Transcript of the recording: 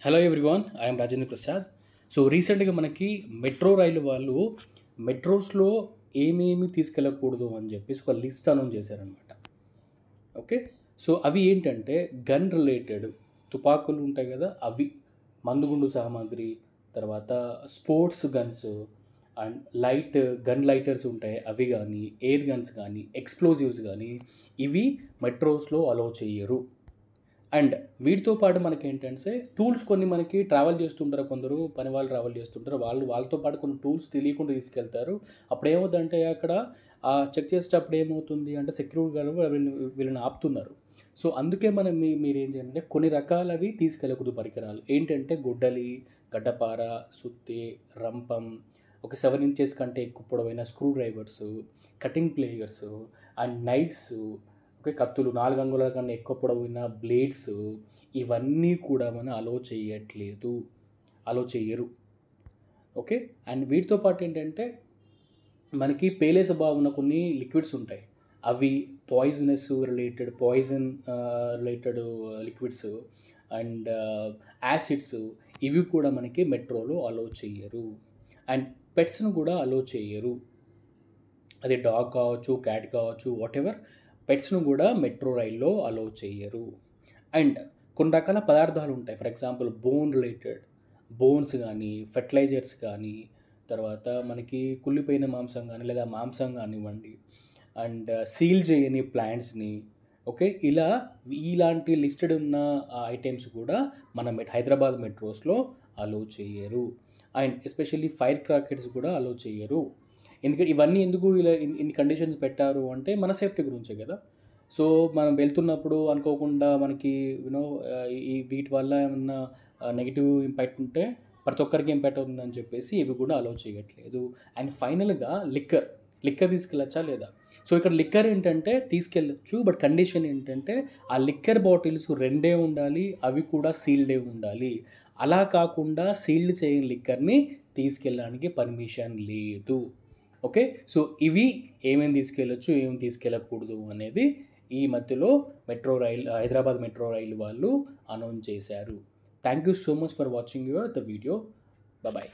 Hello everyone, I'm Rajendra Prasad. So రీసెంట్గా మనకి metro రైలు వాళ్ళు మెట్రోస్లో ఏమేమి తీసుకెళ్ళకూడదు అని చెప్పేసి ఒక లిస్ట్ అనౌన్స్ చేశారనమాట. ఓకే, సో అవి ఏంటంటే గన్ రిలేటెడ్, తుపాకులు ఉంటాయి కదా అవి, మందుగుండు సామాగ్రి, తర్వాత sports guns and gun lighters ఉంటాయి అవి కానీ, ఎయిర్ గన్స్ కానీ, ఎక్స్ప్లోజివ్స్ కానీ ఇవి మెట్రోస్లో అలౌ చేయరు. అండ్ వీటితో పాటు మనకేంటంటే టూల్స్ కొన్ని మనకి ట్రావెల్ చేస్తుంటారు, కొందరు పని వాళ్ళు ట్రావెల్ చేస్తుంటారు, వాళ్ళతో పాటు కొన్ని టూల్స్ తెలియకుండా తీసుకెళ్తారు. అప్పుడు ఏమవుతుందంటే అక్కడ చెక్ చేసేటప్పుడు ఏమవుతుంది అంటే సెక్యూరిటీ గారు వీళ్ళని ఆపుతున్నారు. సో అందుకే మనం మీరు ఏం చేయాలంటే కొన్ని రకాలవి తీసుకెళ్ళకూడదు పరికరాలు. ఏంటంటే గొడ్డలి, గడ్డపార, సుత్తి, రంపం, ఒక 7 ఇంచెస్ కంటే ఎక్కువ పొడవైన screw drivers, cutting players and knifes, okay, కత్తులు, 4 అంగుళాల కన్నా ఎక్కువ పొడవున్న బ్లేడ్స్, ఇవన్నీ కూడా మనం అలో చేయరు. ఓకే, అండ్ వీటితో పాటు ఏంటంటే మనకి పేలే స్వభావం ఉన్న కొన్ని లిక్విడ్స్ ఉంటాయి, అవి poison related liquids and acids, ఇవి కూడా మనకి మెట్రోలో అలో చేయరు. అండ్ పెట్స్ను కూడా అలో చేయరు, అది డాగ్ కావచ్చు, క్యాట్ కావచ్చు, వాట్ ఎవర్, పెట్స్ను కూడా మెట్రో రైల్లో అలో చేయరు. అండ్ కొన్ని రకాల పదార్థాలు ఉంటాయి, ఫర్ ఎగ్జాంపుల్ బోన్స్ కానీ, ఫెర్టిలైజర్స్ కానీ, తర్వాత మనకి కుళ్ళిపోయిన మాంసం కానీ లేదా మాంసం కానివ్వండి, అండ్ సీల్ చేయని ప్లాంట్స్ని, ఓకే, ఇలాంటి లిస్టెడ్ ఉన్న ఐటమ్స్ కూడా మన హైదరాబాద్ మెట్రోస్లో అలో చేయరు. అండ్ ఎస్పెషల్లీ ఫైర్ క్రాకెట్స్ కూడా అలో చేయరు. ఎందుకంటే ఇవన్నీ ఎందుకు ఇలా ఇన్ని కండిషన్స్ పెట్టారు అంటే మన సేఫ్టీ గురించే కదా. సో మనం వెళ్తున్నప్పుడు అనుకోకుండా మనకి వీటి వల్ల ఏమన్నా నెగిటివ్ ఇంపాక్ట్ ఉంటే ప్రతి ఒక్కరికి ఇంపాక్ట్ అవుతుందని చెప్పేసి ఇవి కూడా అలౌ చేయట్లేదు. అండ్ ఫైనల్గా లిక్కర్ తీసుకెళ్ళచ్చా లేదా? సో ఇక్కడ లిక్కర్ ఏంటంటే తీసుకెళ్ళచ్చు, బట్ కండిషన్ ఏంటంటే ఆ లిక్కర్ బాటిల్స్ 2 ఉండాలి, అవి కూడా సీల్డే ఉండాలి. అలా కాకుండా సీల్డ్ చేయని లిక్కర్ని తీసుకెళ్ళడానికి పర్మిషన్ లేదు. ఓకే, సో ఇవి ఏమేమి తీసుకెళ్ళచ్చు, ఏమేమి తీసుకెళ్ళకూడదు అనేది ఈ మధ్యలో హైదరాబాద్ మెట్రో రైలు వాళ్ళు అనౌన్స్ చేశారు. Thank you so much for watching the video. Bye.